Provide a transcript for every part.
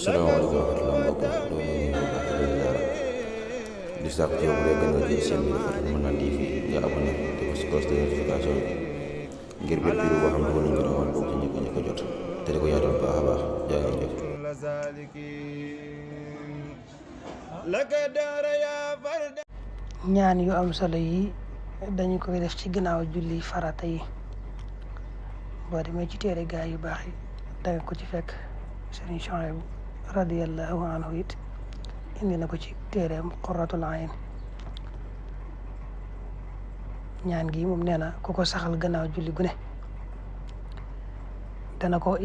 salaamaaleykum wa rahmatulah mbokk yi loolu di sàkk ci yow bu dee gën nga jël seen bi dafa mën naa di fi nga abonné te ko si cloche de notification bi ngir bépp vidéo boo xam ne nañ ko doon bokk ci njëkk a jot te di ko yaatal baax a baax jaa ngeen jëf. ñaan yu am solo yi dañu koy def ci ginnaaw julli farata yi boo demee ci téere gaa yu baax yi danga ko ci fekk Sëriñ Suhaybu radiyallahu anhu it indi na ko ci téereem Qurratul Ayn ñaan gi moom nee na ku ko saxal gannaaw julli gu ne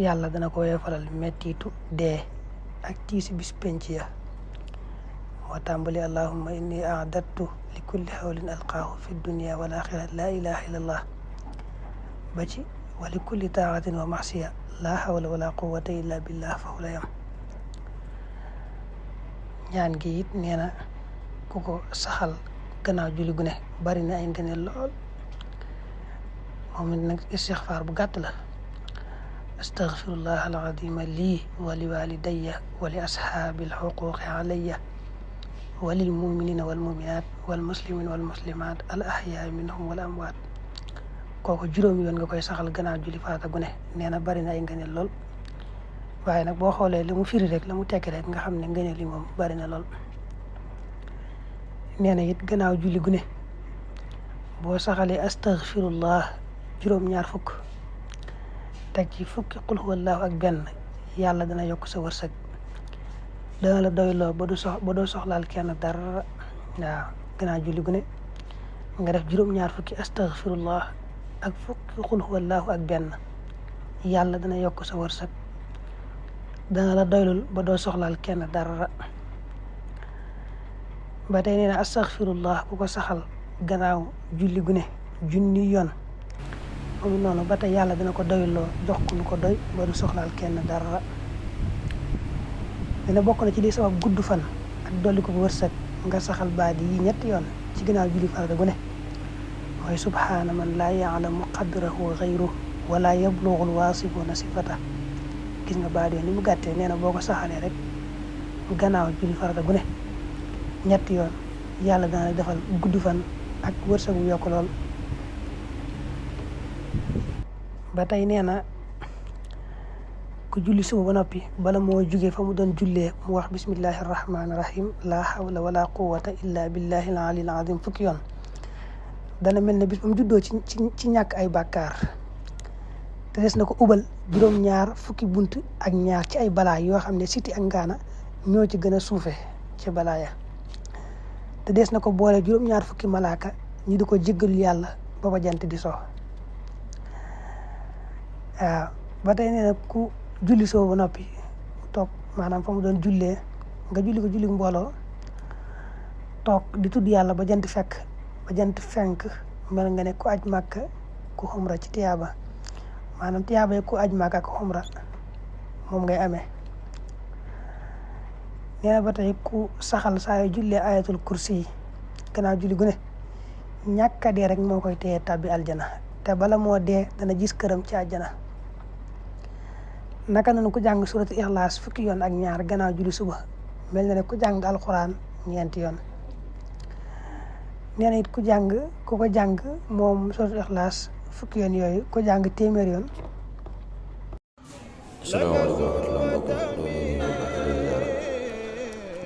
yàlla dana ko woyofalal mettitu dee ak tiisi bis penc ya moo tàmbali allahumma inni a'dadtu li kulli hawlin alqaahu fi dunya wal axira la ilaha illa allah ba ci wa li kulli taaxatin wa maxsiya la hawla wala quwwata illa billah fa la yam ñaan gi it nee na ku ko saxal gannaaw julli gu ne bari na ay ngëneel lool moom nag istixfaar bu gàtt la astaghfirullah alazima lii wa li walidayya wa li ashaabi alxuquqi alayya wa lil muminina wal muminat wal muslimin wal muslimat al ahyaa minhum wal amwaat kooku juróomi yoon nga koy saxal gannaaw julli farata gu ne nee na bari na ay ngëneel lool waaye nag boo xoolee la mu firi rek la mu tekki rek nga xam ne ngëneel yi moom bari na lool nee na it gannaaw julli gu ne boo saxalee astaghfirullah juróom-ñaar fukk teg ci fukki qul huwallahu ak benn yàlla dana yokk sa wërsëg dana la doyloo ba doo soxlaal kenn dara waaw gannaaw julli gu ne nga def juróom-ñaar fukki astaghfirullah ak fukki qul huwallahu ak benn yàlla dana yokk sa wërsëg dana la doylul ba doo soxlaal kenn dara ba tey nee na astaghfirullah ku ko saxal gannaaw julli gu ne junni yoon moom noonu ba tey yàlla dina ko doyloo jox ko lu ko doy ba du soxlaal kenn dara dina bokk na ci li sabab gudd fan ak dolli ko wërsëg nga saxal baat yi ñetti yoon ci gannaaw julli farata gu ne mooy subhaana man laa yaalamu qadrahu gayru wala yablughul waasifuna sifata gis nga baat yoon ni mu gàttee nee na boo ko saxalee rek gannaaw julli farata gu ne ñetti yoon yàlla dana defal gudd fan ak wërsëg bu yokk lool ba tey nee na ku julli suba ba noppi bala moo jugee fa mu doon jullee mu wax bismillahi rahmaani rahim la hawla wala quwwata illa billahi al aliyyil azim fukki yoon dana mel ne bis ba mu juddoo ci ñàkk ay bàkkaar te des na ko ubal juróom-ñaar fukki bunt ak ñaar ci ay balaa yoo xam ne siti ak ngaana ñoo ci gën a suufe ci balaa ya te des na ko boole juróom-ñaar fukki malaaka ñu di ko jéggalu yàlla ba ba jant di so waaw ba tey nee na ku julli soo ba noppi toog maanaam fa mu doon jullee nga julli ko julli mbooloo toog di tudd yàlla ba jant fenk mel nga ne ku aj màkka ku xumra ci tiyaaba maanaam tiyaaba ku aj màkka ak xumra moom ngay amee nee na ba tey ku saxal saa yu jullee ayatul kursi yi gannaaw julli gu ne ñàkk a dee rek moo koy téye tàbbi aljana te bala moo dee dana gis këram ci àjjana naka noonu ku jàng suratu ixlaas fukki yoon ak ñaar gannaaw julli suba mel na ne ku jàng alxuraan ñeenti yoon nee na it ku ko jàng moom suratu ixlaas fukki yoon yooyu ku jàng téeméer yoon. salaamaaleykum wa rahmatulah mbokk yi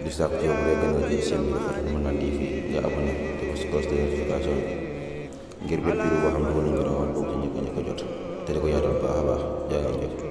di sàkk ci yow bu dee gën nga jël seen bi dafa mën naa di fi nga abonné te ko si cloche de notification bi ngir bépp vidéo boo xam ne nañ ko doon bokk ci njëkk a jot te di ko yaatal baax a baax jaa ngeen jëf.